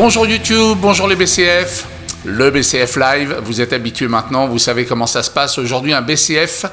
Bonjour YouTube, bonjour les BCF, le BCF Live, vous êtes habitués maintenant, vous savez comment ça se passe. Aujourd'hui un BCF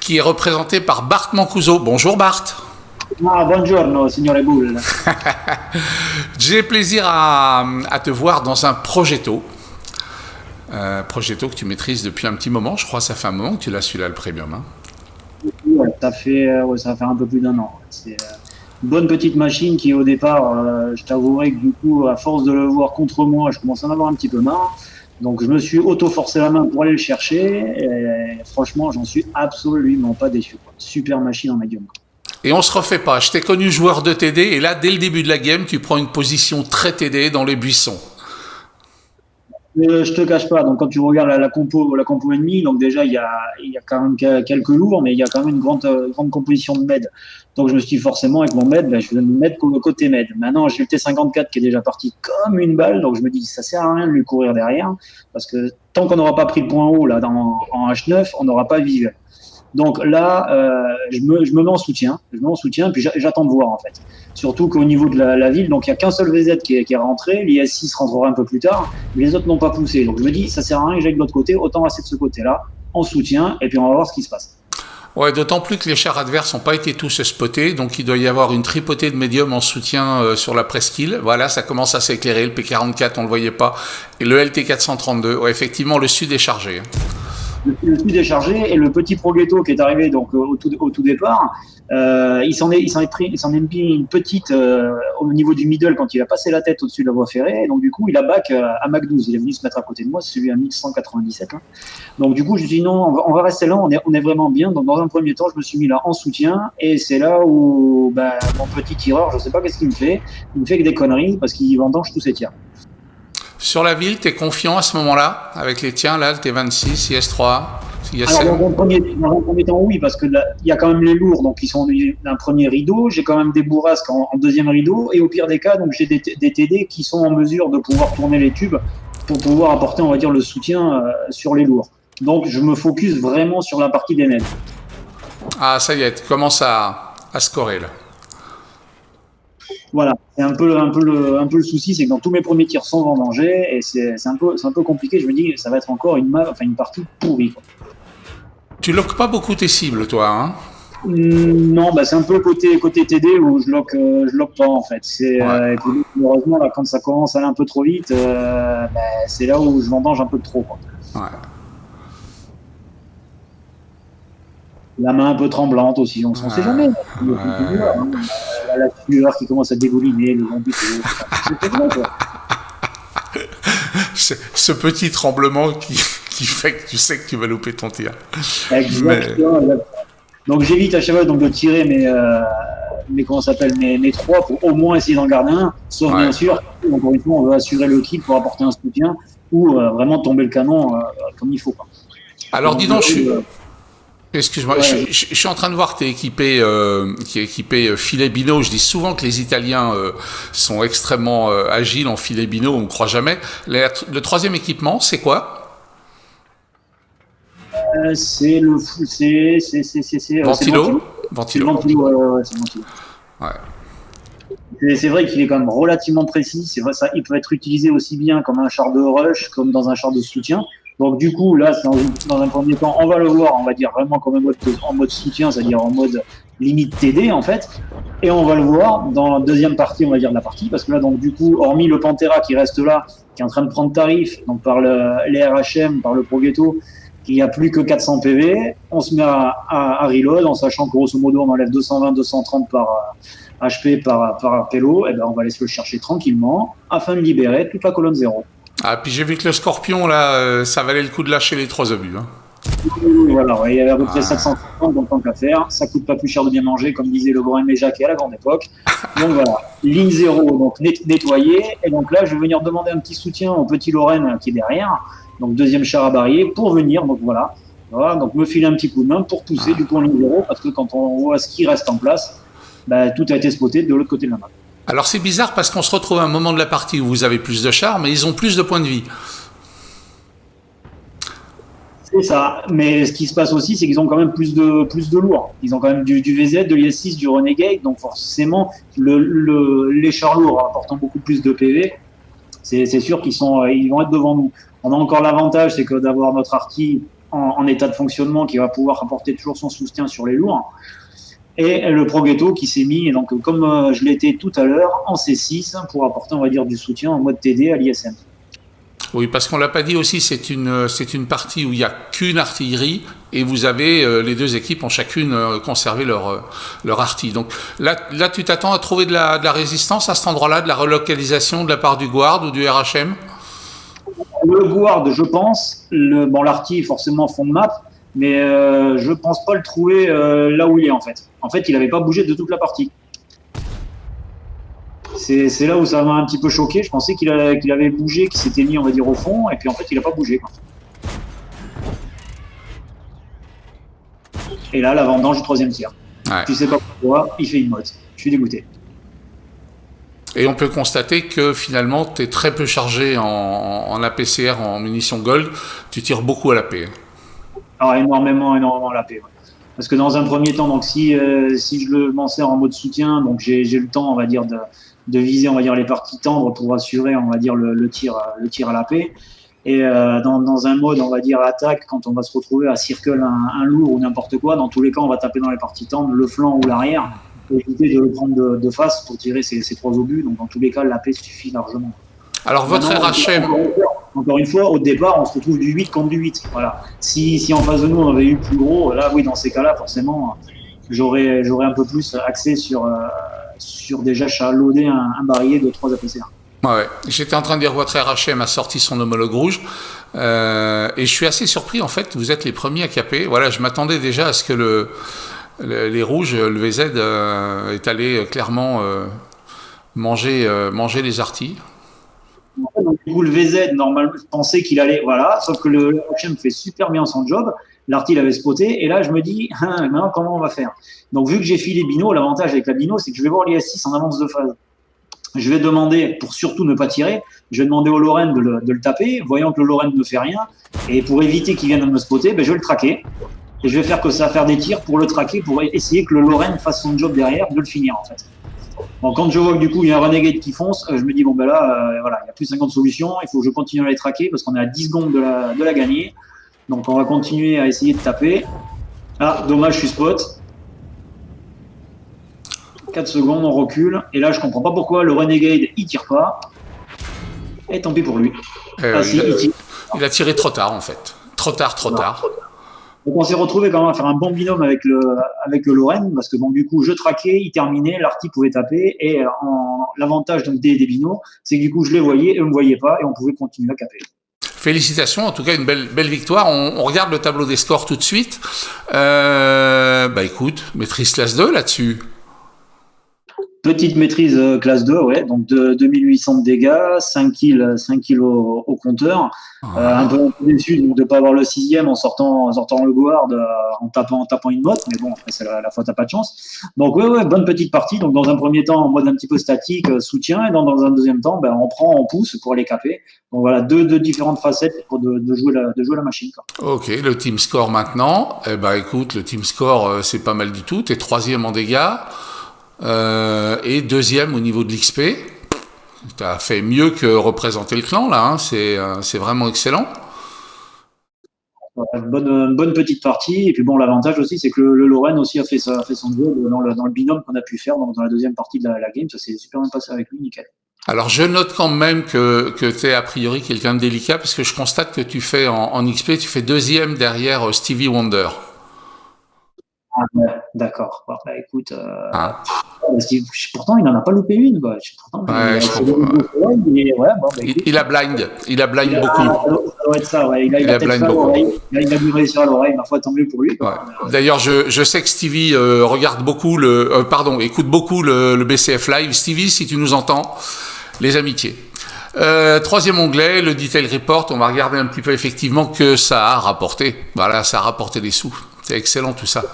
qui est représenté par Bart Mancuso. Bonjour Bart. Ah, buongiorno signore Bull. J'ai plaisir à te voir dans un Progetto. Progetto que tu maîtrises depuis un petit moment, je crois que ça fait un moment que tu l'as celui-là le premium. Hein. Ouais, ça fait un peu plus d'un an. C'est une bonne petite machine qui au départ, je t'avouerai que du coup, à force de le voir contre moi, je commence à en avoir un petit peu marre. Donc je me suis auto-forcé la main pour aller le chercher et franchement, j'en suis absolument pas déçu. Super machine en médium. Et on se refait pas, je t'ai connu joueur de TD et là, dès le début de la game, tu prends une position très TD dans les buissons. Je te cache pas, donc quand tu regardes la compo ennemie, donc déjà il y a quand même quelques lourds, mais il y a quand même une grande composition de med. Donc je me suis dit forcément avec mon med, je vais me mettre côté med. Maintenant j'ai le T54 qui est déjà parti comme une balle, donc je me dis ça sert à rien de lui courir derrière, parce que tant qu'on n'aura pas pris le point haut là en H9, on n'aura pas visuel. Donc là, je me mets en soutien, puis j'attends de voir en fait. Surtout qu'au niveau de la ville, donc il n'y a qu'un seul VZ qui est rentré, l'IS6 rentrera un peu plus tard, mais les autres n'ont pas poussé. Donc je me dis, ça sert à rien que j'aille de l'autre côté, autant rester de ce côté-là, en soutien, et puis on va voir ce qui se passe. Ouais, d'autant plus que les chars adverses n'ont pas été tous spotés, donc il doit y avoir une tripotée de médium en soutien sur la presqu'île. Voilà, ça commence à s'éclairer, le P44 on ne le voyait pas, et le LT432, ouais, effectivement le sud est chargé. Le sud est chargé et le petit Progetto qui est arrivé donc au tout départ, il s'en est mis une petite au niveau du middle quand il a passé la tête au-dessus de la voie ferrée, et donc du coup il a back à Mach 12, il est venu se mettre à côté de moi, c'est celui à 1197 hein. Donc du coup je me suis dit non, on va rester là, on est vraiment bien. Donc dans un premier temps je me suis mis là en soutien, et c'est là où mon petit tireur, je sais pas qu'est-ce qu'il me fait que des conneries parce qu'il vendange tous ses tirs. Sur la ville, tu es confiant à ce moment-là, avec les tiens, là, le T26, IS3, IS7? Alors, dans un premier temps, oui, parce que il y a quand même les lourds, donc ils sont d'un premier rideau. J'ai quand même des bourrasques en deuxième rideau, et au pire des cas, donc j'ai des TD qui sont en mesure de pouvoir tourner les tubes pour pouvoir apporter, on va dire, le soutien sur les lourds. Donc, je me focus vraiment sur la partie des nets. Ah, ça y est, tu commences à scorer, là. Voilà, c'est un peu le souci, c'est que dans tous mes premiers tirs sans vendanger, et c'est un peu compliqué. Je me dis, ça va être encore une partie pourrie, quoi. Tu loques pas beaucoup tes cibles, toi, hein? Non, c'est un peu côté TD où je lock pas en fait. Ouais. Malheureusement là, quand ça commence à aller un peu trop vite, c'est là où je vendange un peu trop, quoi. Ouais. La main un peu tremblante aussi, on sait jamais. La sueur qui commence à dégouliner, le vendu. Ce petit tremblement qui fait que tu sais que tu vas louper ton tir. Exactement. Donc j'évite à chaque fois de tirer mes trois pour au moins essayer d'en garder un, sauf bien sûr, encore une fois, on veut assurer le kill pour apporter un soutien ou vraiment tomber le canon comme il faut, quoi. Alors dis donc, excuse-moi, je suis en train de voir que tu es équipé filet bino. Je dis souvent que les Italiens sont extrêmement agiles en filet bino, on ne croit jamais. Le troisième équipement, c'est quoi? C'est Ventilo. Ventilo. Ouais. C'est vrai qu'il est quand même relativement précis. C'est vrai, ça, il peut être utilisé aussi bien comme un char de rush comme dans un char de soutien. Donc du coup, là, dans un premier temps, on va le voir, on va dire vraiment comme en mode soutien, c'est-à-dire en mode limite TD en fait. Et on va le voir dans la deuxième partie, on va dire de la partie, parce que là, donc du coup, hormis le Pantera qui reste là, qui est en train de prendre tarif, donc par les RHM, par le Progetto, qu'il n'y a plus que 400 PV, on se met à reload en sachant que grosso modo on enlève 220-230 par HP par Pello, et on va laisser le chercher tranquillement afin de libérer toute la colonne 0. Ah, puis j'ai vu que le Scorpion là, ça valait le coup de lâcher les 3 obus. Hein. Voilà, il y avait à peu près 750 donc tant qu'à faire, ça coûte pas plus cher de bien manger comme disait le grand Aimé Jacquet à la grande époque. Donc voilà, ligne 0 donc nettoyée, et donc là je vais venir demander un petit soutien au petit Lorraine qui est derrière. Donc deuxième char à barrier pour venir, donc voilà, donc me filer un petit coup de main pour pousser du coup en ligne 0, parce que quand on voit ce qui reste en place, tout a été spoté de l'autre côté de la map. Alors c'est bizarre parce qu'on se retrouve à un moment de la partie où vous avez plus de chars, mais ils ont plus de points de vie. C'est ça, mais ce qui se passe aussi, c'est qu'ils ont quand même plus de lourds. Ils ont quand même du VZ, de l'IS6, du Renegade, donc forcément les chars lourds apportant beaucoup plus de PV, c'est sûr ils vont être devant nous. On a encore l'avantage, c'est que d'avoir notre arty en état de fonctionnement qui va pouvoir apporter toujours son soutien sur les lourds. Et le Progretto qui s'est mis, donc comme je l'étais tout à l'heure, en C6 pour apporter, on va dire, du soutien en mode TD à l'ISM. Oui, parce qu'on l'a pas dit aussi, c'est une partie où il y a qu'une artillerie et vous avez les deux équipes ont chacune conservé leur artille. Donc là tu t'attends à trouver de la résistance à cet endroit-là, de la relocalisation de la part du Guard ou du RHM. Le Guard, je pense, l'artille forcément fond de map, mais je pense pas le trouver là où il est en fait. En fait, il n'avait pas bougé de toute la partie. C'est là où ça m'a un petit peu choqué. Je pensais qu'il avait bougé, qu'il s'était mis, on va dire, au fond, et puis en fait, il n'a pas bougé, quoi. Et là, la vendange du troisième tir. Ouais. Tu sais pas pourquoi, il fait une motte. Je suis dégoûté. Et on peut constater que finalement, tu es très peu chargé en APCR, en munitions gold. Tu tires beaucoup à l'AP. Alors, énormément à l'AP. Ouais. Parce que dans un premier temps, donc si je m'en sers en mode soutien, donc j'ai le temps, on va dire, de viser, on va dire, les parties tendres pour assurer, on va dire, le tir à l'AP. Et dans un mode, on va dire, attaque, quand on va se retrouver à circle un lourd ou n'importe quoi, dans tous les cas, on va taper dans les parties tendres, le flanc ou l'arrière, pour éviter de le prendre de face pour tirer ces trois obus. Donc dans tous les cas, l'AP suffit largement. Alors votre RHM... Encore une fois, au départ, on se retrouve du 8 contre du 8. Voilà. Si en face de nous, on avait eu plus gros, là, oui, dans ces cas-là, forcément, j'aurais un peu plus axé sur déjà loader un barillet de 3 APCR. Ouais. J'étais en train de dire votre RHM a sorti son homologue rouge et je suis assez surpris en fait. Vous êtes les premiers à caper. Voilà, je m'attendais déjà à ce que les rouges, le VZ est allé clairement manger les artilles. Donc, du coup, le VZ, normalement, je pensais qu'il allait, voilà, sauf que le RHM fait super bien son job. L'artille avait spoté, et là, je me dis, maintenant, comment on va faire? Donc, vu que j'ai filé Bino, l'avantage avec la Bino, c'est que je vais voir l'IS6 en avance de phase. Je vais demander, pour surtout ne pas tirer, je vais demander au Lorraine de le taper, voyant que le Lorraine ne fait rien, et pour éviter qu'il vienne me spotter, je vais le traquer, et je vais faire que ça, faire des tirs pour le traquer, pour essayer que le Lorraine fasse son job derrière, de le finir, en fait. Bon, quand je vois que du coup il y a un Renegade qui fonce, je me dis bon là, voilà, il n'y a plus 50 solutions, il faut que je continue à les traquer parce qu'on est à 10 secondes de la gagner. Donc on va continuer à essayer de taper. Ah, dommage, je suis spot. 4 secondes, on recule. Et là, je comprends pas pourquoi le Renegade il tire pas. Et tant pis pour lui. Il a tiré trop tard en fait. Trop tard. Donc on s'est retrouvé quand même à faire un bon binôme avec le Lorraine, parce que bon, du coup, je traquais, il terminait, l'arty pouvait taper, et l'avantage donc des binos, c'est que du coup, je les voyais, eux ne me voyaient pas, et on pouvait continuer à caper. Félicitations, en tout cas une belle victoire. On regarde le tableau des scores tout de suite. Écoute, maîtrise classe 2 là-dessus. Petite maîtrise classe 2, ouais, donc de 2800 de dégâts, 5 kills au compteur. Un peu déçu de ne pas avoir le 6e en sortant le guard, en tapant une motte, mais bon, après, c'est la fois, t'as pas de chance. Donc, ouais, bonne petite partie. Donc, dans un premier temps, en mode un petit peu statique, soutien, et dans un deuxième temps, on pousse pour les caper. Donc, voilà, deux différentes facettes pour de jouer la machine, quoi. Ok, le team score maintenant. Écoute, le team score, c'est pas mal du tout. T'es 3e en dégâts. Et 2e au niveau de l'XP. Tu as fait mieux que représenter le clan là, hein. C'est vraiment excellent. Bonne petite partie. Et puis bon, l'avantage aussi, c'est que le Lorraine aussi a fait son job dans le binôme qu'on a pu faire dans la deuxième partie de la game. Ça s'est super bien passé avec lui, nickel. Alors je note quand même que tu es a priori quelqu'un de délicat, parce que je constate que tu fais en XP, tu fais 2e derrière Stevie Wonder. Ah ouais, d'accord. Bon, écoute, pourtant il n'en a pas loupé une. Quoi. Pourtant, il a blind beaucoup. Ça doit être ça, ouais. Il a blind beaucoup. Il a dû réussir à l'oreille, ma foi, tant mieux pour lui. Ouais. D'ailleurs, je sais que Stevie regarde beaucoup écoute beaucoup le BCF Live. Stevie, si tu nous entends, les amitiés. 3e onglet, le detail report. On va regarder un petit peu effectivement que ça a rapporté. Voilà, ça a rapporté des sous. C'est excellent tout ça.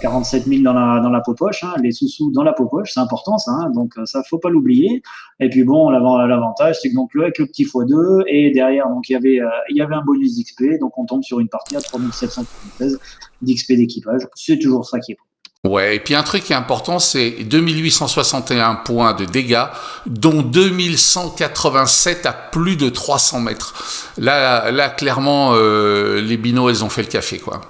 47 000 dans la poche, hein, les sous-sous dans la poche, c'est important ça, hein, donc ça faut pas l'oublier. Et puis bon, l'avantage c'est que donc avec le petit x2 et derrière donc il y avait un bonus d'XP, donc on tombe sur une partie à 3776 d'XP d'équipage. C'est toujours ça qui est bon. Ouais, et puis un truc qui est important, c'est 2861 points de dégâts, dont 2187 à plus de 300 mètres. Là clairement, les binos, elles ont fait le café, quoi.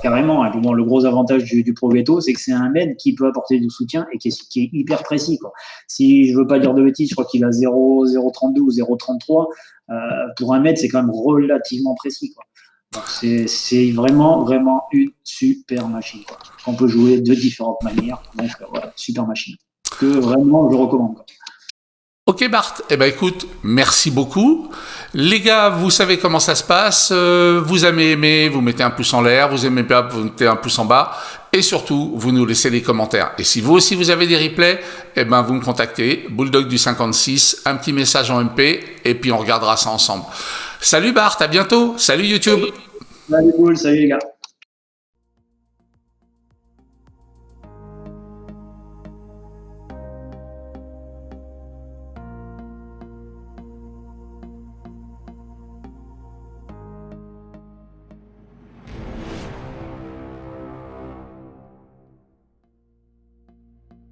Carrément. Et puis bon, le gros avantage du Provetto, c'est que c'est un med qui peut apporter du soutien et qui est hyper précis, quoi. Si je veux pas dire de bêtises, je crois qu'il a 0,032 ou 0,33. Pour un med, c'est quand même relativement précis, quoi. C'est vraiment, vraiment une super machine, quoi, qu'on peut jouer de différentes manières. Donc, voilà, super machine. Que vraiment, je recommande, quoi. Ok Bart, eh ben écoute, merci beaucoup. Les gars, vous savez comment ça se passe. Vous aimez aimer, vous mettez un pouce en l'air. Vous aimez pas, vous mettez un pouce en bas. Et surtout, vous nous laissez des commentaires. Et si vous aussi vous avez des replays, eh ben vous me contactez, Bulldog du 56, un petit message en MP, et puis on regardera ça ensemble. Salut Bart, à bientôt. Salut YouTube. Salut, cool, salut les gars.